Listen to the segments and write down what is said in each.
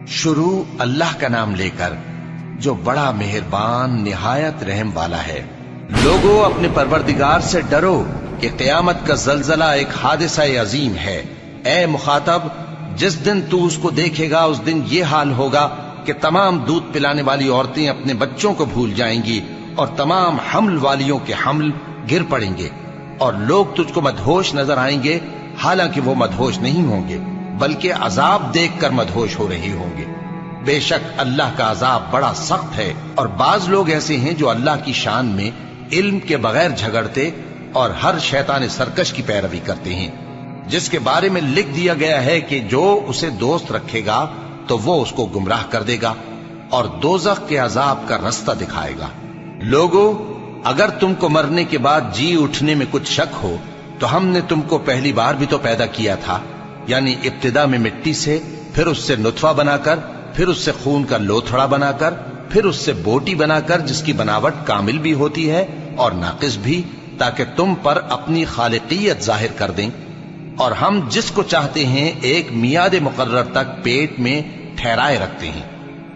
शुरू अल्लाह का नाम लेकर जो बड़ा मेहरबान निहायत रहम वाला है। लोगों, अपने परवरदिगार से डरो कि क़यामत का जलजला एक हादिसा अजीम है। ए मुखातब, जिस दिन तू उसको देखेगा उस दिन ये हाल होगा कि तमाम दूध पिलाने वाली औरतें अपने बच्चों को भूल जाएंगी और तमाम हमल वालियों के हमल गिर पड़ेंगे और लोग तुझको मदहोश नजर आएंगे, हालांकि वो मदहोश नहीं होंगे बल्कि अजाब देखकर मदहोश हो रहे होंगे। बेशक अल्लाह का अजाब बड़ा सख्त है। और बाज लोग ऐसे हैं जो अल्लाह की शान में इल्म के बगैर झगड़ते और हर शैतान सरकश की पैरवी करते हैं, जिसके बारे में लिख दिया गया है कि जो उसे दोस्त रखेगा तो वो उसको गुमराह कर देगा और दोजख के अजाब का रास्ता दिखाएगा। लोगों, अगर तुमको मरने के बाद जी उठने में कुछ शक हो तो हमने तुमको पहली बार भी तो पैदा किया था, यानी इब्तिदा में मिट्टी से, फिर उससे नुतफा बनाकर, फिर उससे खून का लोथड़ा बनाकर, फिर उससे बोटी बनाकर जिसकी बनावट कामिल भी होती है और नाकिस भी, ताकि तुम पर अपनी खालिकियत जाहिर कर दें। और हम जिसको चाहते हैं एक मियाद मुकर्रर तक पेट में ठहराए रखते हैं,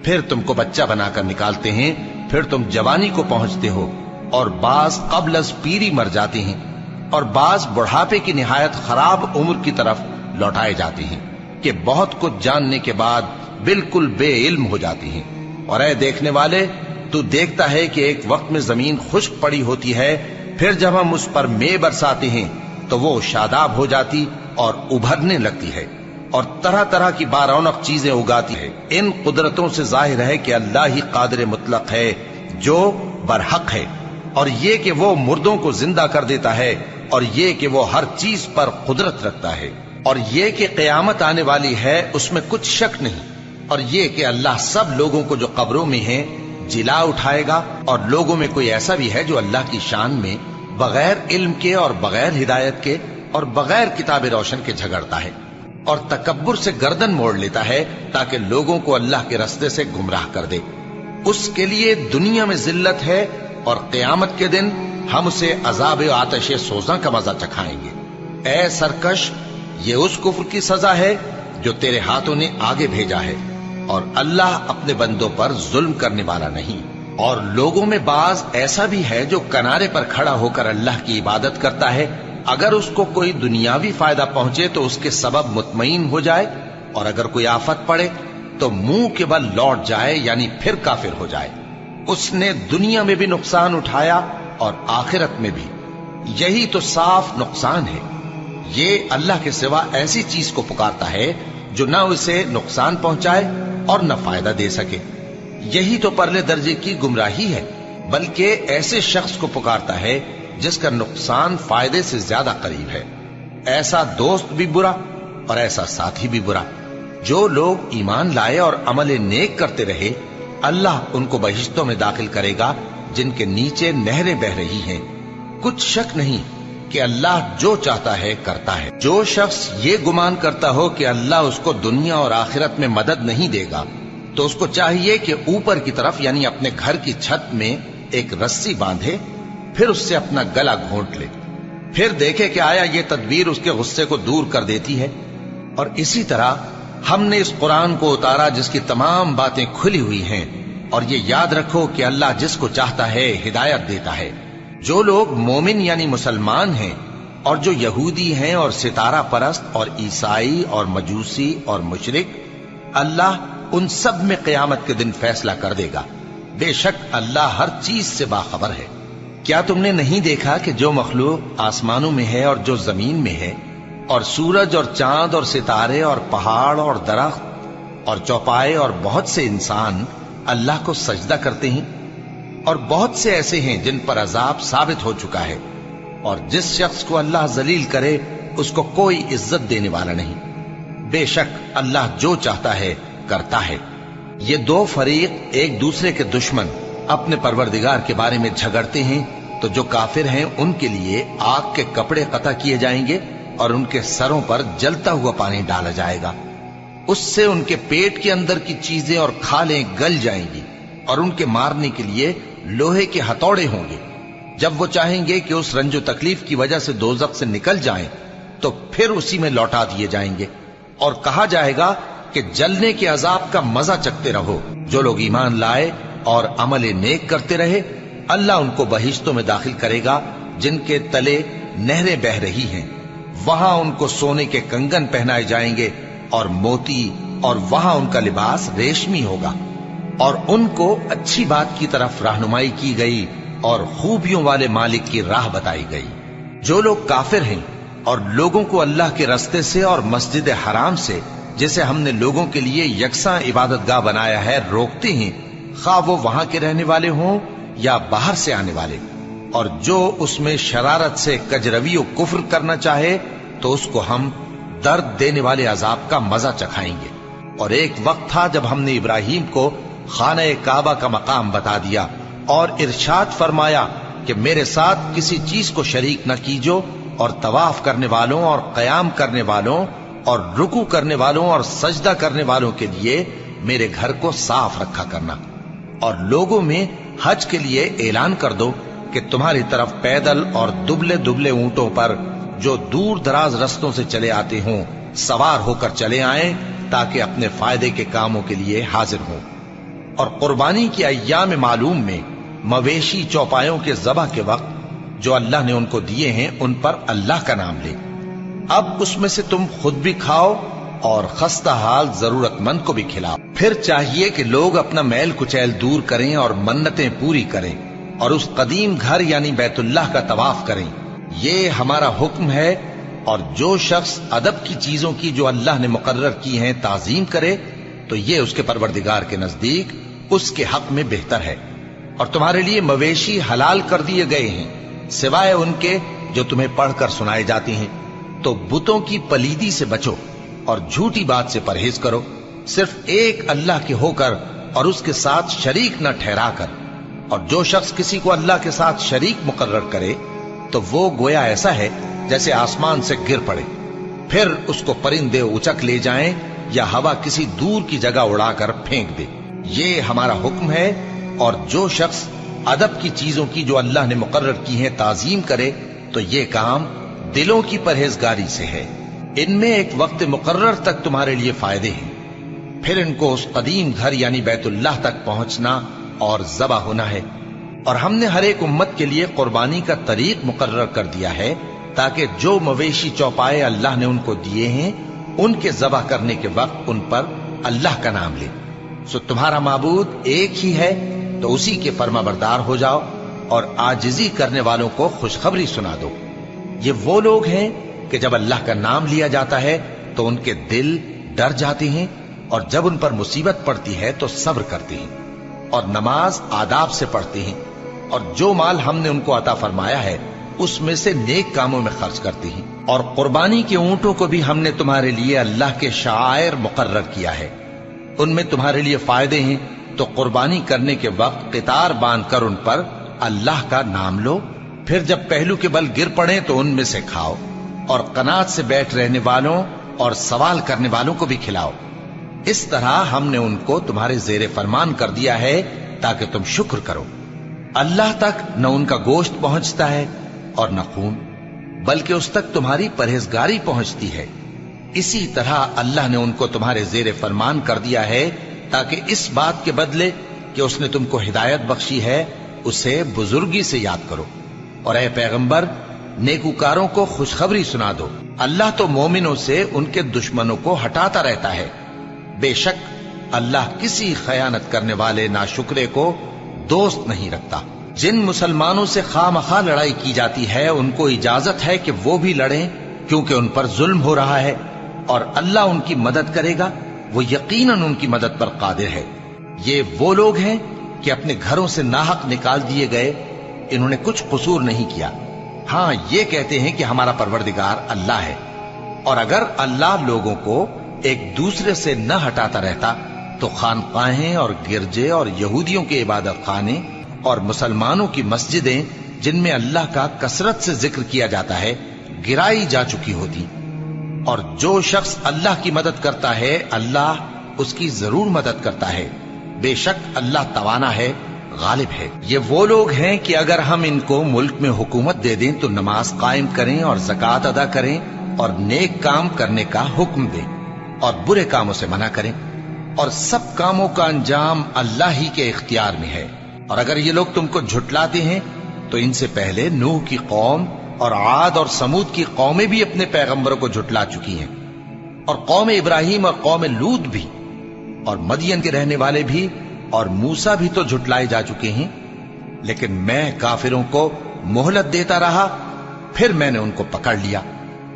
फिर तुमको बच्चा बनाकर निकालते हैं, फिर तुम जवानी को पहुंचते हो और बाज कब्ल अज पीरी मर जाते हैं और बाज बुढ़ापे की निहायत खराब उम्र की तरफ लौटाए जाते हैं कि बहुत कुछ जानने के बाद बिल्कुल बेइल्म हो जाती हैं। और ऐ देखने वाले, तू देखता है कि एक वक्त में जमीन खुश्क पड़ी होती है, फिर जब हम उस पर मे बरसाते हैं तो वो शादाब हो जाती और उभरने लगती है और तरह तरह की बारौनक चीजें उगाती है। इन कुदरतों से जाहिर है कि अल्लाह ही कादिर मुतलक है जो बरहक है, और ये कि वो मुर्दों को जिंदा कर देता है, और ये कि वो हर चीज पर कुदरत रखता है, और ये कि क़यामत आने वाली है उसमें कुछ शक नहीं, और ये कि अल्लाह सब लोगों को जो कब्रों में हैं जिला उठाएगा। और लोगों में कोई ऐसा भी है जो अल्लाह की शान में बगैर इल्म के और बगैर हिदायत के और बगैर किताब रोशन के झगड़ता है और तकब्बुर से गर्दन मोड़ लेता है ताकि लोगों को अल्लाह के रास्ते से गुमराह कर दे। उसके लिए दुनिया में जिल्लत है और क़यामत के दिन हम उसे अजाब आतिश सोज़ा का मजा चखाएंगे। ए सरकश, ये उस कुफ्र की सजा है जो तेरे हाथों ने आगे भेजा है, और अल्लाह अपने बंदों पर जुल्म करने वाला नहीं। और लोगों में बाज ऐसा भी है जो किनारे पर खड़ा होकर अल्लाह की इबादत करता है, अगर उसको कोई दुनियावी फायदा पहुंचे तो उसके सबब मुतमईन हो जाए, और अगर कोई आफत पड़े तो मुंह के बल लौट जाए, यानी फिर काफिर हो जाए। उसने दुनिया में भी नुकसान उठाया और आखिरत में भी। यही तो साफ नुकसान है। ये अल्लाह के सिवा ऐसी चीज को पुकारता है जो न उसे नुकसान पहुंचाए और न फायदा दे सके। यही तो परले दर्जे की गुमराही है। बल्कि ऐसे शख्स को पुकारता है जिसका नुकसान फायदे से ज्यादा करीब है। ऐसा दोस्त भी बुरा और ऐसा साथी भी बुरा। जो लोग ईमान लाए और अमल नेक करते रहे, अल्लाह उनको बहिश्तों में दाखिल करेगा जिनके नीचे नहरें बह रही हैं। कुछ शक नहीं कि अल्लाह जो चाहता है करता है। जो शख्स ये गुमान करता हो कि अल्लाह उसको दुनिया और आखिरत में मदद नहीं देगा, तो उसको चाहिए कि ऊपर की तरफ यानी अपने घर की छत में एक रस्सी बांधे, फिर उससे अपना गला घोंट ले, फिर देखे कि आया ये तदबीर उसके गुस्से को दूर कर देती है। और इसी तरह हमने इस कुरान को उतारा जिसकी तमाम बातें खुली हुई हैं। और ये याद रखो कि अल्लाह जिसको चाहता है हिदायत देता है। जो लोग मोमिन यानी मुसलमान हैं और जो यहूदी हैं और सितारा परस्त और ईसाई और मजूसी और मुशरिक, अल्लाह उन सब में क़यामत के दिन फैसला कर देगा। बेशक अल्लाह हर चीज से बाखबर है। क्या तुमने नहीं देखा कि जो मखलूक आसमानों में है और जो जमीन में है, और सूरज और चांद और सितारे और पहाड़ और दरख्त और चौपाए और बहुत से इंसान अल्लाह को सजदा करते हैं, और बहुत से ऐसे हैं जिन पर अजाब साबित हो चुका है। और जिस शख्स को अल्लाह जलील करे उसको कोई इज्जत देने वाला नहीं। बेशक अल्लाह जो चाहता है करता है। ये दो फरीक एक दूसरे के दुश्मन अपने परवरदिगार के बारे में झगड़ते हैं, तो जो काफिर हैं उनके लिए आग के कपड़े कता किए जाएंगे और उनके सरों पर जलता हुआ पानी डाला जाएगा। उससे उनके पेट के अंदर की चीजें और खालें गल जाएंगी, और उनके मारने के लिए लोहे के हथौड़े होंगे। जब वो चाहेंगे कि उस रंजो तकलीफ की वजह से दोज़ख से निकल जाएं, तो फिर उसी में लौटा दिए जाएंगे और कहा जाएगा کہ جلنے کے عذاب کا مزہ چکھتے رہو۔ جو لوگ ایمان لائے اور عمل نیک کرتے رہے، اللہ ان کو بہشتوں میں داخل کرے گا جن کے تلے نہریں بہ رہی ہیں، وہاں ان کو سونے کے کنگن پہنائے جائیں گے اور موتی، اور وہاں ان کا لباس ریشمی ہوگا، اور ان کو اچھی بات کی طرف رہنمائی کی گئی اور خوبیوں والے مالک کی راہ بتائی گئی۔ جو لوگ کافر ہیں اور لوگوں کو اللہ کے رستے سے اور مسجد حرام سے، جسے ہم نے لوگوں کے لیے یکساں عبادت گاہ بنایا ہے، روکتے ہیں، خواہ وہ وہاں کے رہنے والے ہوں یا باہر سے آنے والے، اور جو اس میں شرارت سے کجروی و کفر کرنا چاہے تو اس کو ہم درد دینے والے عذاب کا مزہ چکھائیں گے۔ اور ایک وقت تھا جب ہم نے ابراہیم کو خانہ کعبہ کا مقام بتا دیا اور ارشاد فرمایا کہ میرے ساتھ کسی چیز کو شریک نہ کیجو، اور طواف کرنے والوں اور قیام کرنے والوں اور رکوع کرنے والوں اور سجدہ کرنے والوں کے لیے میرے گھر کو صاف رکھا کرنا، اور لوگوں میں حج کے لیے اعلان کر دو کہ تمہاری طرف پیدل اور دبلے دبلے اونٹوں پر جو دور دراز رستوں سے چلے آتے ہوں سوار ہو کر چلے آئیں، تاکہ اپنے فائدے کے کاموں کے لیے حاضر ہوں۔ اور قربانی کی ایام معلوم میں مویشی چوپایوں کے ذبح کے وقت جو اللہ نے ان کو دیے ہیں ان پر اللہ کا نام لے۔ اب اس میں سے تم خود بھی کھاؤ اور خستہ حال ضرورت مند کو بھی کھلاؤ۔ پھر چاہیے کہ لوگ اپنا میل کچیل دور کریں اور منتیں پوری کریں اور اس قدیم گھر یعنی بیت اللہ کا طواف کریں، یہ ہمارا حکم ہے۔ اور جو شخص ادب کی چیزوں کی جو اللہ نے مقرر کی ہیں تعظیم کرے تو یہ اس کے پروردگار کے نزدیک اس کے حق میں بہتر ہے۔ اور تمہارے لیے مویشی حلال کر دیے گئے ہیں سوائے ان کے جو تمہیں پڑھ کر سنائے جاتے ہیں، تو بتوں کی پلیدی سے بچو اور جھوٹی بات سے پرہیز کرو، صرف ایک اللہ کے ہو کر اور اس کے ساتھ شریک نہ ٹھہرا کر۔ اور جو شخص کسی کو اللہ کے ساتھ شریک مقرر کرے تو وہ گویا ایسا ہے جیسے آسمان سے گر پڑے، پھر اس کو پرندے اچک لے جائیں یا ہوا کسی دور کی جگہ اڑا کر پھینک دے۔ یہ ہمارا حکم ہے۔ اور جو شخص ادب کی چیزوں کی جو اللہ نے مقرر کی ہیں تعظیم کرے تو یہ کام دلوں کی پرہیزگاری سے ہے۔ ان میں ایک وقت مقرر تک تمہارے لیے فائدے ہیں، پھر ان کو اس قدیم گھر یعنی بیت اللہ تک پہنچنا اور ذبح ہونا ہے۔ اور ہم نے ہر ایک امت کے لیے قربانی کا طریق مقرر کر دیا ہے تاکہ جو مویشی چوپائے اللہ نے ان کو دیے ہیں ان کے ذبح کرنے کے وقت ان پر اللہ کا نام لے۔ سو تمہارا معبود ایک ہی ہے، تو اسی کے فرما بردار ہو جاؤ اور عاجزی کرنے والوں کو خوشخبری سنا دو۔ یہ وہ لوگ ہیں کہ جب اللہ کا نام لیا جاتا ہے تو ان کے دل ڈر جاتے ہیں، اور جب ان پر مصیبت پڑتی ہے تو صبر کرتے ہیں اور نماز آداب سے پڑھتے ہیں، اور جو مال ہم نے ان کو عطا فرمایا ہے اس میں سے نیک کاموں میں خرچ کرتے ہیں۔ اور قربانی کے اونٹوں کو بھی ہم نے تمہارے لیے اللہ کے شعائر مقرر کیا ہے، ان میں تمہارے لیے فائدے ہیں، تو قربانی کرنے کے وقت قطار باندھ کر ان پر اللہ کا نام لو، پھر جب پہلو کے بل گر پڑیں تو ان میں سے کھاؤ، اور قناعت سے بیٹھ رہنے والوں اور سوال کرنے والوں کو بھی کھلاؤ۔ اس طرح ہم نے ان کو تمہارے زیر فرمان کر دیا ہے تاکہ تم شکر کرو۔ اللہ تک نہ ان کا گوشت پہنچتا ہے اور نہ خون، بلکہ اس تک تمہاری پرہیزگاری پہنچتی ہے۔ اسی طرح اللہ نے ان کو تمہارے زیر فرمان کر دیا ہے تاکہ اس بات کے بدلے کہ اس نے تم کو ہدایت بخشی ہے اسے بزرگی سے یاد کرو۔ اور اے پیغمبر، نیکوکاروں کو خوشخبری سنا دو، اللہ تو مومنوں سے ان کے دشمنوں کو ہٹاتا رہتا ہے۔ بے شک اللہ کسی خیانت کرنے والے ناشکرے کو دوست نہیں رکھتا۔ جن مسلمانوں سے خواہ مخواہ لڑائی کی جاتی ہے ان کو اجازت ہے کہ وہ بھی لڑیں، کیونکہ ان پر ظلم ہو رہا ہے، اور اللہ ان کی مدد کرے گا، وہ یقیناً ان کی مدد پر قادر ہے۔ یہ وہ لوگ ہیں کہ اپنے گھروں سے ناحق نکال دیے گئے، انہوں نے کچھ قصور نہیں کیا، ہاں یہ کہتے ہیں کہ ہمارا پروردگار اللہ ہے۔ اور اگر اللہ لوگوں کو ایک دوسرے سے نہ ہٹاتا رہتا تو خانقاہیں اور گرجے اور یہودیوں کے عبادت خانے اور مسلمانوں کی مسجدیں جن میں اللہ کا کثرت سے ذکر کیا جاتا ہے گرائی جا چکی ہوتی۔ اور جو شخص اللہ کی مدد کرتا ہے اللہ اس کی ضرور مدد کرتا ہے، بے شک اللہ توانا ہے، غالب ہے۔ یہ وہ لوگ ہیں کہ اگر ہم ان کو ملک میں حکومت دے دیں تو نماز قائم کریں اور زکوٰۃ ادا کریں اور نیک کام کرنے کا حکم دیں، और बुरे कामों से मना करें, और सब कामों का अंजाम अल्लाह ही के इख्तियार में है। और अगर ये लोग तुमको झुटलाते हैं तो इनसे पहले नूह की कौम और आद और समूद की कौमें भी अपने पैगंबरों को झुटला चुकी हैं, और कौम इब्राहिम और कौम लूत भी, और मदियन के रहने वाले भी और मूसा भी तो झुटलाए जा चुके हैं। लेकिन मैं काफिरों को मोहलत देता रहा, फिर मैंने उनको पकड़ लिया।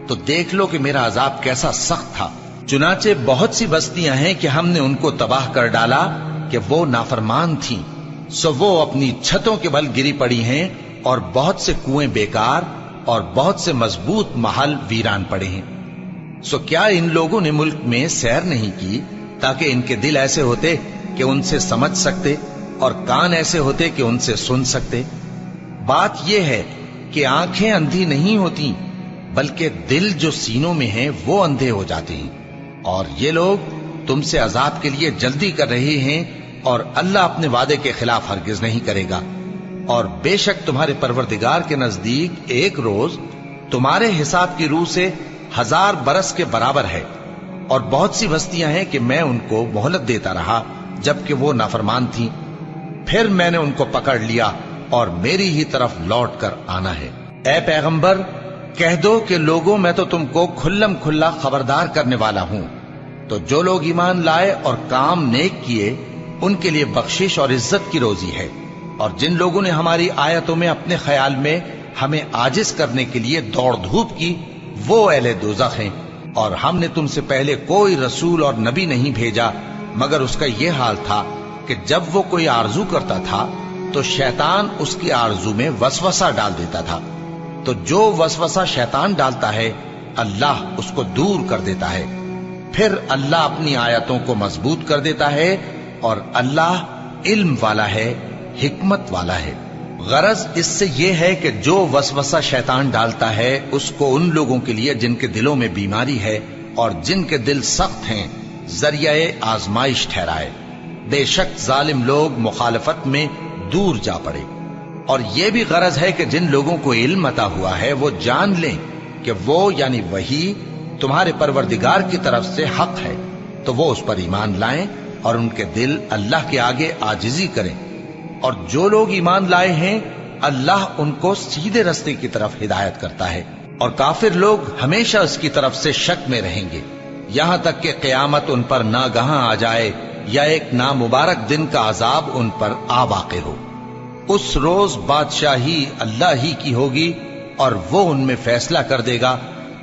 तो देख लो कि मेरा अजाब कैसा सख्त था। चुनाचे बहुत सी बस्तियां हैं कि हमने उनको तबाह कर डाला कि वो नाफरमान थीं, सो वो अपनी छतों के बल गिरी पड़ी हैं, और बहुत से कुएं बेकार और बहुत से मजबूत महल वीरान पड़े हैं। सो क्या इन लोगों ने मुल्क में सैर नहीं की, ताकि इनके दिल ऐसे होते कि उनसे समझ सकते, और कान ऐसे होते कि उनसे सुन सकते? बात यह है कि आंखें अंधी नहीं होती, बल्कि दिल जो सीनों में है वो अंधे हो जाते हैं। और ये लोग तुमसे अजाब के लिए जल्दी कर रहे हैं, और अल्लाह अपने वादे के खिलाफ हरगिज नहीं करेगा। और बेशक तुम्हारे परवरदिगार के नजदीक एक रोज तुम्हारे हिसाब की रूह से 1000 बरस के बराबर है। और बहुत सी बस्तियां हैं कि मैं उनको मोहलत देता रहा, जबकि वो नाफरमान थीं, फिर मैंने उनको पकड़ लिया, और मेरी ही तरफ लौट कर आना है। ए पैगंबर, कह दो कि लोगों, मैं तो तुमको खुल्लम खुल्ला खबरदार करने वाला हूं। तो जो लोग ईमान लाए और काम नेक किए, उनके लिए बख्शिश और इज्जत की रोजी है। और जिन लोगों ने हमारी आयतों में अपने ख्याल में हमें आजिज करने के लिए दौड़ धूप की, वो अहले दोज़ख हैं। और हमने तुमसे पहले कोई रसूल और नबी नहीं भेजा, मगर उसका यह हाल था कि जब वो कोई आरजू करता था तो शैतान उसकी आरजू में वसवसा डाल देता था। तो जो वसवसा शैतान डालता है, अल्लाह उसको दूर कर देता है। फिर अल्लाह अपनी आयतों को मजबूत कर देता है, और अल्लाह इल्म वाला है, हिकमत वाला है। गरज इससे यह है कि जो वसवसा शैतान डालता है, उसको उन लोगों के लिए जिनके दिलों में बीमारी है और जिनके दिल सख्त हैं, जरिए आजमाइश ठहराए। बेशक जालिम लोग मुखालफत में दूर जा पड़े। और यह भी गरज है कि जिन लोगों को इल्म अता हुआ है, वो जान लें कि वो यानी वही तुम्हारे परवरदिगार की तरफ से हक है, तो वो उस पर ईमान लाएं और उनके दिल अल्लाह के आगे आजिजी करें। और जो लोग ईमान लाए हैं, अल्लाह उनको सीधे रास्ते की तरफ हिदायत करता है। और काफिर लोग हमेशा उसकी तरफ से शक में रहेंगे, यहां तक कि क़यामत उन पर नागहां आ जाए, या एक नामुबारक दिन का अजाब उन पर आ वाक़े हो। उस रोज बादशाही अल्लाह ही की होगी, और वो उनमें फैसला कर देगा।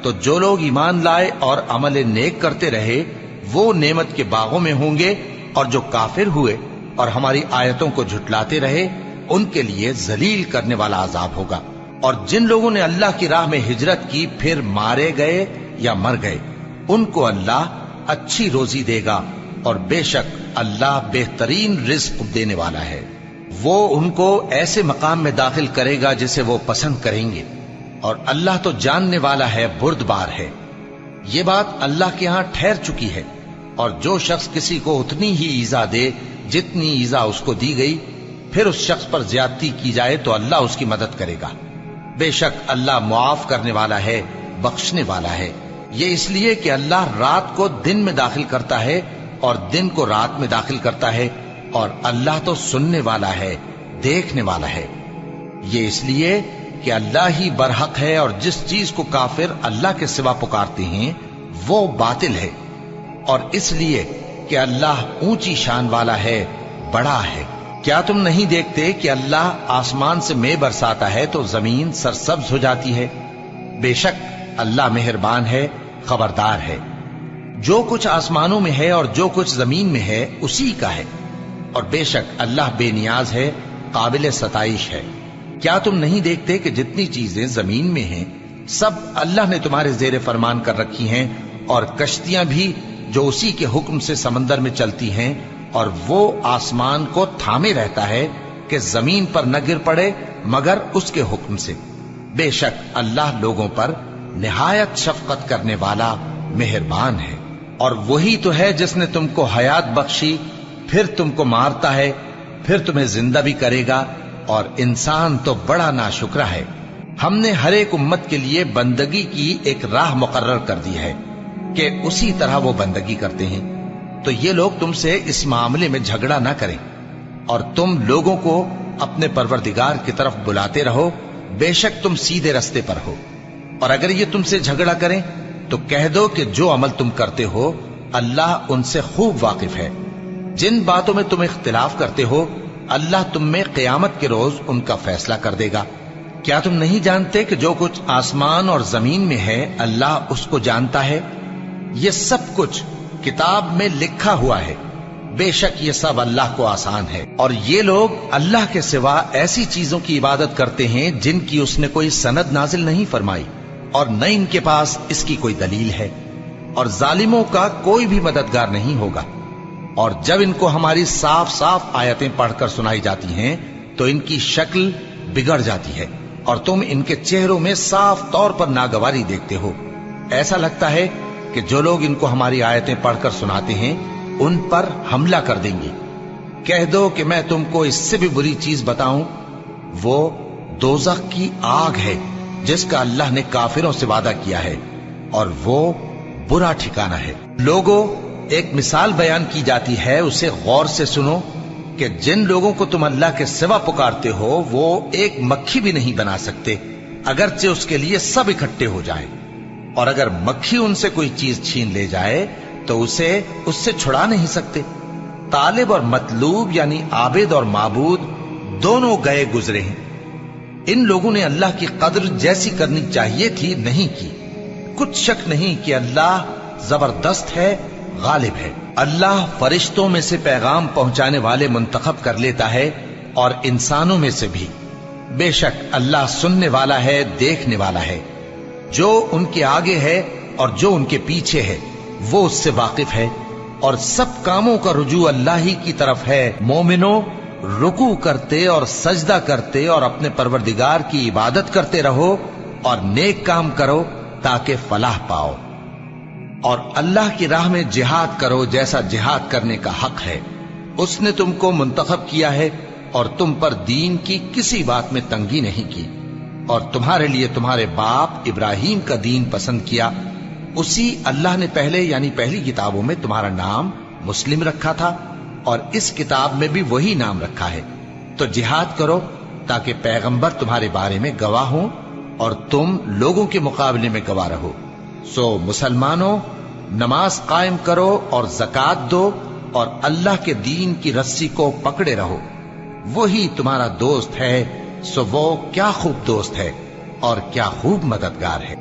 तो जो लोग ईमान लाए और अमल नेक करते रहे, वो नेमत के बागों में होंगे, और जो काफिर हुए और हमारी आयतों को झुटलाते रहे, उनके लिए जलील करने वाला अजाब होगा। और जिन लोगों ने अल्लाह की राह में हिजरत की, फिर मारे गए या मर गए, उनको अल्लाह अच्छी रोजी देगा, और बेशक अल्लाह बेहतरीन रिज्क देने वाला है। वो उनको ऐसे मकाम में दाखिल करेगा जिसे वो पसंद करेंगे, और अल्लाह तो जानने वाला है, बुर्दबार है। ये बात अल्लाह के यहां ठहर चुकी है। और जो शख्स किसी को उतनी ही ईजा दे जितनी ईजा उसको दी गई, फिर उस शख्स पर ज्यादती की जाए तो अल्लाह उसकी मदद करेगा। बेशक अल्लाह मुआफ करने वाला है, बख्शने वाला है। ये इसलिए कि अल्लाह रात को दिन में दाखिल करता है और दिन को रात में दाखिल करता है, और अल्लाह तो सुनने वाला है, देखने वाला है। ये इसलिए कि अल्लाह ही बरहक है, और जिस चीज को काफिर अल्लाह के सिवा पुकारते हैं वो बातिल है। और इसलिए कि अल्लाह ऊंची शान वाला है, बड़ा है। क्या तुम नहीं देखते कि अल्लाह आसमान से मेघ बरसाता है तो जमीन सरसब्ज हो जाती है? बेशक अल्लाह मेहरबान है, खबरदार है। जो कुछ आसमानों में है और जो कुछ जमीन में है उसी का है, और बेशक अल्लाह बेनियाज है, काबिल सताइश है। क्या तुम नहीं देखते कि जितनी चीजें जमीन में हैं, सब अल्लाह ने तुम्हारे जेर फरमान कर रखी हैं, और कश्तियां भी जो उसी के हुक्म से समंदर में चलती हैं, और वो आसमान को थामे रहता है कि जमीन पर न गिर पड़े मगर उसके हुक्म से। बेशक अल्लाह लोगों पर निहायत शफकत करने वाला, मेहरबान है। और वही तो है जिसने तुमको हयात बख्शी, फिर तुमको मारता है, फिर तुम्हें जिंदा भी करेगा, और इंसान तो बड़ा नाशुक्रा है। हमने हर एक उम्मत के लिए बंदगी की एक राह मुकर्रर कर दी है, کہ اسی طرح وہ بندگی کرتے ہیں، تو یہ لوگ تم سے اس معاملے میں جھگڑا نہ کریں، اور تم لوگوں کو اپنے پروردگار کی طرف بلاتے رہو، بے شک تم سیدھے رستے پر ہو۔ اور اگر یہ تم سے جھگڑا کریں تو کہہ دو کہ جو عمل تم کرتے ہو اللہ ان سے خوب واقف ہے۔ جن باتوں میں تم اختلاف کرتے ہو اللہ تم میں قیامت کے روز ان کا فیصلہ کر دے گا۔ کیا تم نہیں جانتے کہ جو کچھ آسمان اور زمین میں ہے اللہ اس کو جانتا ہے؟ یہ سب کچھ کتاب میں لکھا ہوا ہے، بے شک یہ سب اللہ کو آسان ہے۔ اور یہ لوگ اللہ کے سوا ایسی چیزوں کی عبادت کرتے ہیں جن کی اس نے کوئی سند نازل نہیں فرمائی، اور نہ ان کے پاس اس کی کوئی دلیل ہے، اور ظالموں کا کوئی بھی مددگار نہیں ہوگا۔ اور جب ان کو ہماری صاف صاف آیتیں پڑھ کر سنائی جاتی ہیں تو ان کی شکل بگڑ جاتی ہے، اور تم ان کے چہروں میں صاف طور پر ناگواری دیکھتے ہو۔ ایسا لگتا ہے کہ جو لوگ ان کو ہماری آیتیں پڑھ کر سناتے ہیں ان پر حملہ کر دیں گے۔ کہہ دو کہ میں تم کو اس سے بھی بری چیز بتاؤں، وہ دوزخ کی آگ ہے جس کا اللہ نے کافروں سے وعدہ کیا ہے، اور وہ برا ٹھکانہ ہے۔ لوگوں، ایک مثال بیان کی جاتی ہے، اسے غور سے سنو کہ جن لوگوں کو تم اللہ کے سوا پکارتے ہو وہ ایک مکھی بھی نہیں بنا سکتے اگرچہ اس کے لیے سب اکٹھے ہو جائیں، اور اگر مکھی ان سے کوئی چیز چھین لے جائے تو اسے اس سے چھڑا نہیں سکتے۔ طالب اور مطلوب یعنی عابد اور معبود دونوں گئے گزرے ہیں۔ ان لوگوں نے اللہ کی قدر جیسی کرنی چاہیے تھی نہیں کی۔ کچھ شک نہیں کہ اللہ زبردست ہے، غالب ہے۔ اللہ فرشتوں میں سے پیغام پہنچانے والے منتخب کر لیتا ہے اور انسانوں میں سے بھی۔ بے شک اللہ سننے والا ہے، دیکھنے والا ہے۔ جو ان کے آگے ہے اور جو ان کے پیچھے ہے وہ اس سے واقف ہے، اور سب کاموں کا رجوع اللہ ہی کی طرف ہے۔ مومنوں، رکوع کرتے اور سجدہ کرتے اور اپنے پروردگار کی عبادت کرتے رہو اور نیک کام کرو تاکہ فلاح پاؤ، اور اللہ کی راہ میں جہاد کرو جیسا جہاد کرنے کا حق ہے۔ اس نے تم کو منتخب کیا ہے اور تم پر دین کی کسی بات میں تنگی نہیں کی، اور تمہارے لیے تمہارے باپ ابراہیم کا دین پسند کیا۔ اسی اللہ نے پہلے یعنی پہلی کتابوں میں تمہارا نام مسلم رکھا تھا، اور اس کتاب میں بھی وہی نام رکھا ہے۔ تو جہاد کرو تاکہ پیغمبر تمہارے بارے میں گواہ ہوں اور تم لوگوں کے مقابلے میں گواہ رہو۔ سو مسلمانوں، نماز قائم کرو اور زکات دو اور اللہ کے دین کی رسی کو پکڑے رہو، وہی تمہارا دوست ہے۔ سو وہ کیا خوب دوست ہے اور کیا خوب مددگار ہے۔